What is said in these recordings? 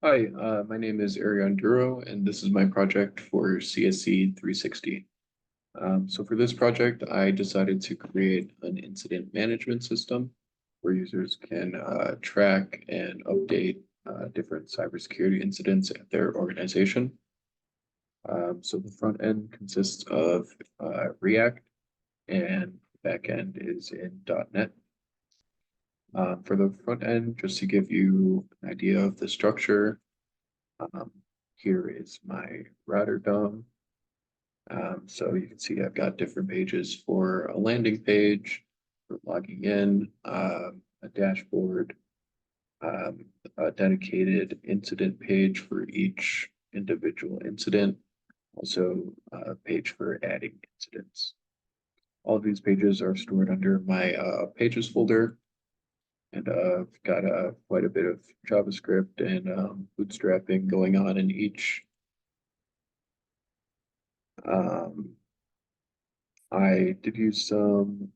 Hi, my name is Erion Duro, and this is my project for CSC360. So for this project, I decided to create an incident management system where users can track and update different cybersecurity incidents at their organization. So the front end consists of React, and back end is in .NET. For the front end, just to give you an idea of the structure, Um, here is my router DOM. So you can see I've got different pages for a landing page, for logging in, a dashboard, a dedicated incident page for each individual incident, also a page for adding incidents. All of these pages are stored under my pages folder, and I've got quite a bit of JavaScript and bootstrapping going on in each. Um, I did use some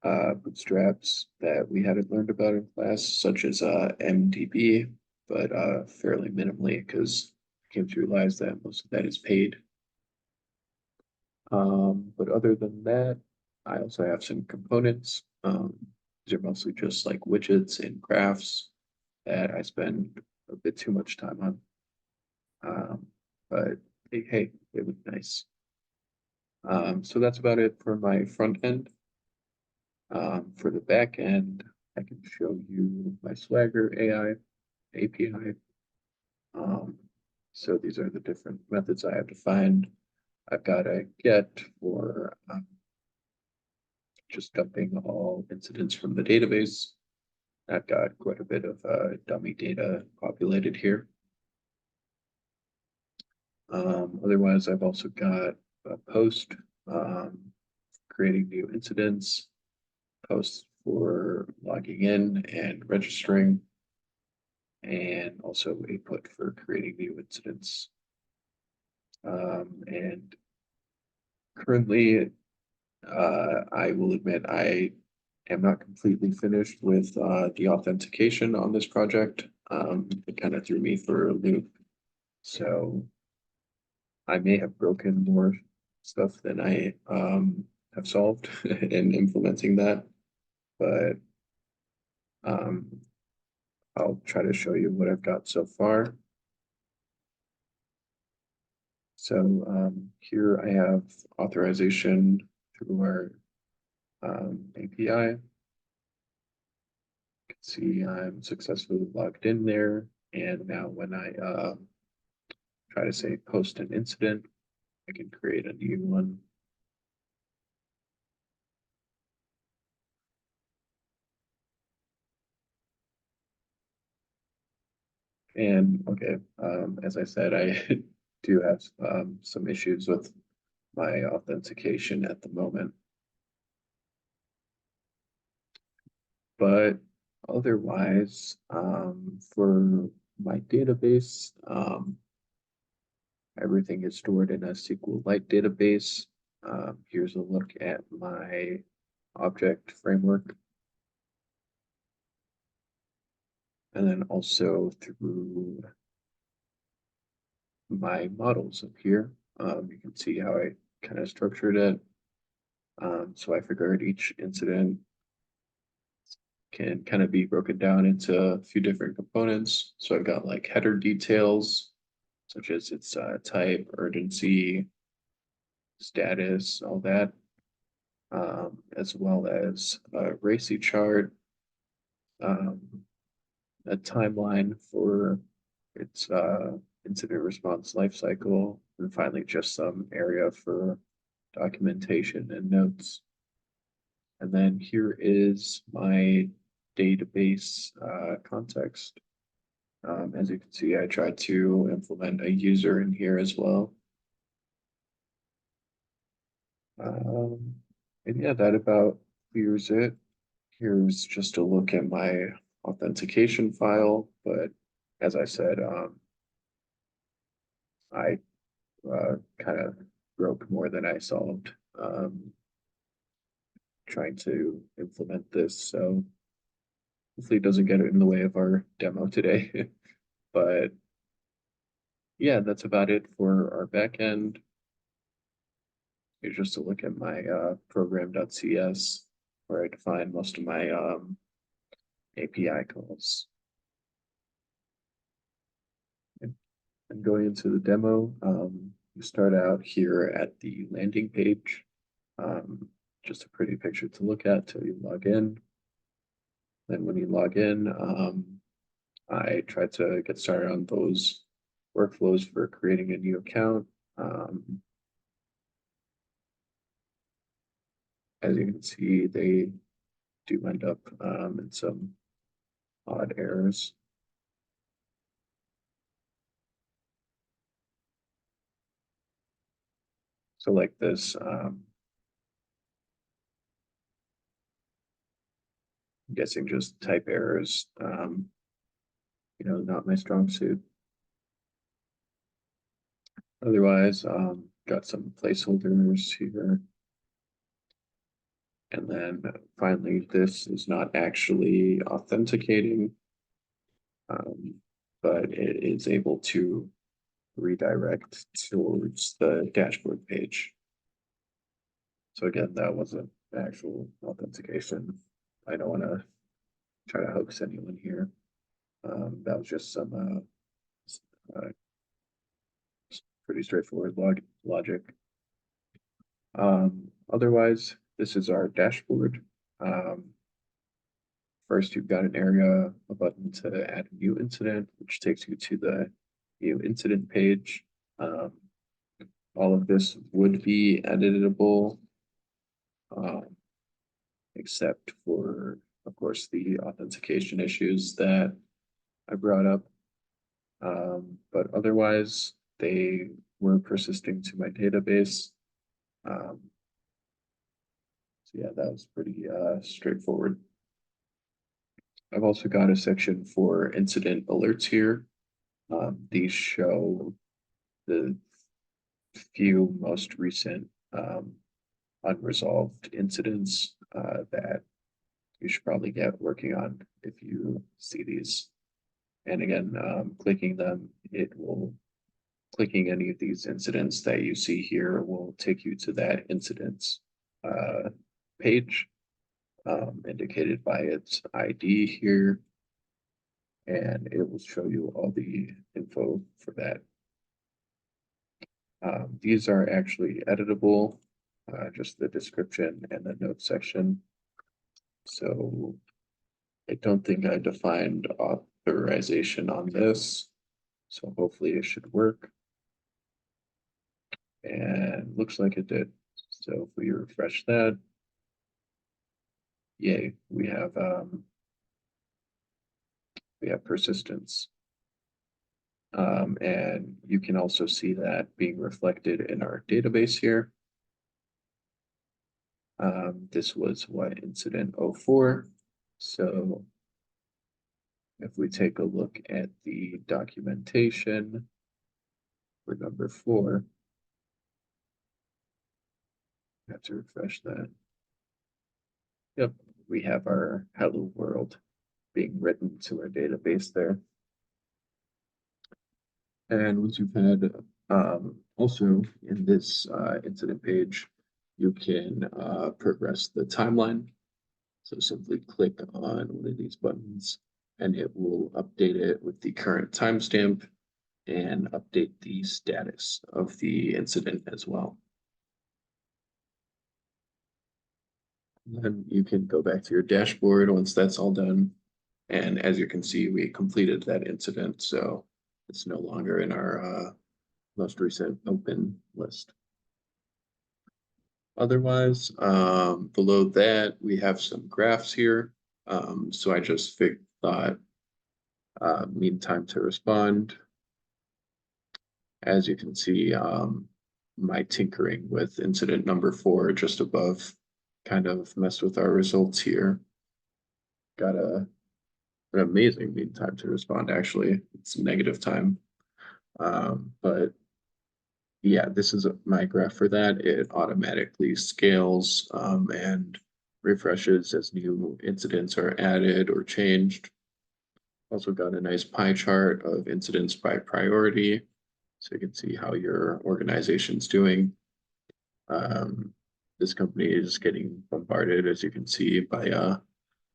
bootstraps that we hadn't learned about in class, such as MDB, but fairly minimally because I came to realize that most of that is paid. But other than that, I also have some components. These are mostly just like widgets and graphs that I spend a bit too much time on. But hey, they look nice. So that's about it for my front end. For the back end, I can show you my Swagger AI API. Um, so these are the different methods I have defined. I've got a get for just dumping all incidents from the database. I've got quite a bit of dummy data populated here. Otherwise, I've also got a post creating new incidents, posts for logging in and registering, and also a put for creating new incidents. And currently, I will admit I am not completely finished with the authentication on this project. It kind of threw me for a loop. So I may have broken more stuff than I have solved in implementing that, but um, I'll try to show you what I've got so far. So here I have authorization through our API. You can see I'm successfully logged in there. And now when I try to say post an incident, I can create a new one. And okay, as I said, I do have some issues with my authentication at the moment. But otherwise, for my database, everything is stored in a SQLite database. Here's a look at my object framework. And then also through my models up here, you can see how I kind of structured it. So I figured each incident can kind of be broken down into a few different components. So I've got like header details, such as its type, urgency, status, all that, as well as a RACI chart, um, a timeline for its incident response lifecycle, and finally just some area for documentation and notes. And then here is my database context. As you can see, I tried to implement a user in here as well. And yeah, that about clears it. Here's just a look at my authentication file, but as I said, I kind of broke more than I solved trying to implement this. So hopefully it doesn't get in the way of our demo today. But yeah, that's about it for our backend. Here's just a look at my program.cs where I define most of my API calls. And going into the demo, you start out here at the landing page. Just a pretty picture to look at till you log in. Then when you log in, I try to get started on those workflows for creating a new account. As you can see, they do end up in some odd errors. So like this, I'm guessing just type errors, not my strong suit. Otherwise, got some placeholders here. And then finally, this is not actually authenticating, but it is able to redirect towards the dashboard page. So again, that wasn't actual authentication. I don't want to try to hoax anyone here. That was just some pretty straightforward logic. Otherwise, this is our dashboard. First, you've got an area, a button to add a new incident, which takes you to the new incident page. All of this would be editable, except for, of course, the authentication issues that I brought up. But otherwise, they were persisting to my database. So yeah, that was pretty straightforward. I've also got a section for incident alerts here. These show the few most recent unresolved incidents that you should probably get working on if you see these. And again, clicking any of these incidents that you see here will take you to that incidents page, indicated by its ID here. And it will show you all the info for that. These are actually editable, just the description and the notes section. So I don't think I defined authorization on this. So hopefully it should work. And looks like it did. So if we refresh that, yay, we have persistence. And you can also see that being reflected in our database here. This was what, incident 04. So if we take a look at the documentation for number 4, I have to refresh that. Yep, we have our hello world being written to our database there. And once you've had, also in this incident page, you can progress the timeline. So simply click on one of these buttons and it will update it with the current timestamp and update the status of the incident as well. And then you can go back to your dashboard once that's all done. And as you can see, we completed that incident, so it's no longer in our most recent open list. Otherwise, below that, we have some graphs here. So I just thought mean time to respond. As you can see, my tinkering with incident number 4 just above kind of messed with our results here. Got an amazing mean time to respond, actually. It's negative time. But yeah, this is my graph for that. It automatically scales and refreshes as new incidents are added or changed. Also got a nice pie chart of incidents by priority, so you can see how your organization's doing. This company is getting bombarded, as you can see, by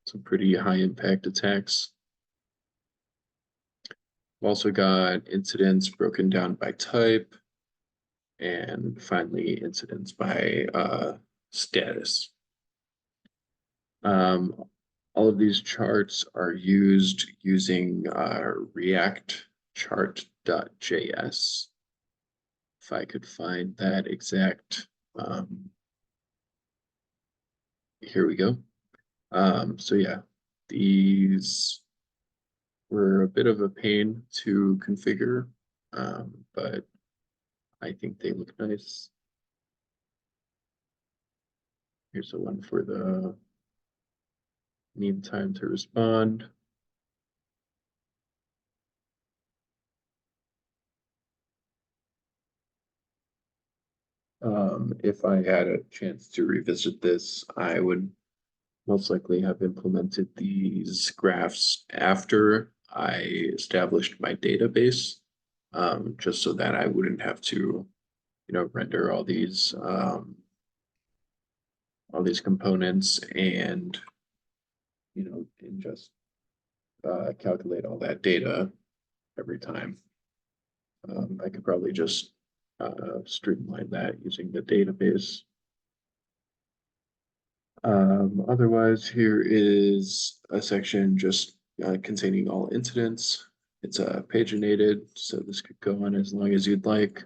some pretty high impact attacks. We've also got incidents broken down by type, and finally incidents by status. All of these charts are used using React chart.js. If I could find that exact, here we go. So yeah, these were a bit of a pain to configure, but I think they look nice. Here's the one for the mean time to respond. If I had a chance to revisit this, I would most likely have implemented these graphs after I established my database, just so that I wouldn't have to, render all these components and, and just calculate all that data every time. I could probably just streamline that using the database. Otherwise, here is a section just containing all incidents. It's paginated, so this could go on as long as you'd like.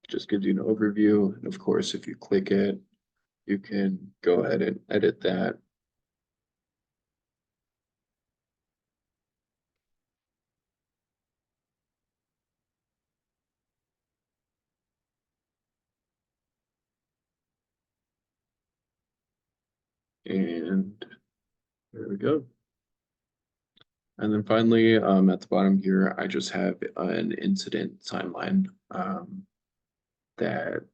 Just gives you an overview. And of course, if you click it, you can go ahead and edit that. And there we go. And then finally, at the bottom here, I just have an incident timeline that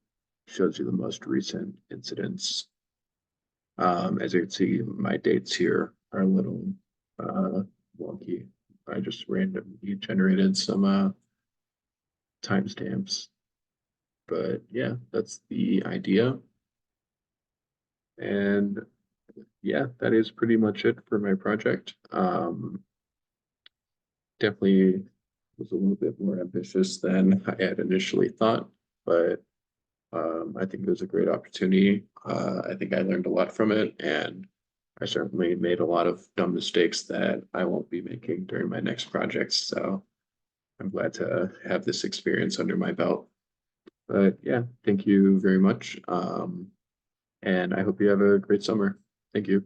shows you the most recent incidents. As you can see, my dates here are a little wonky. I just randomly generated some timestamps. But yeah, that's the idea. And yeah, that is pretty much it for my project. Definitely was a little bit more ambitious than I had initially thought, but I think it was a great opportunity. I think I learned a lot from it, and I certainly made a lot of dumb mistakes that I won't be making during my next projects. So I'm glad to have this experience under my belt. But yeah, thank you very much. And I hope you have a great summer. Thank you.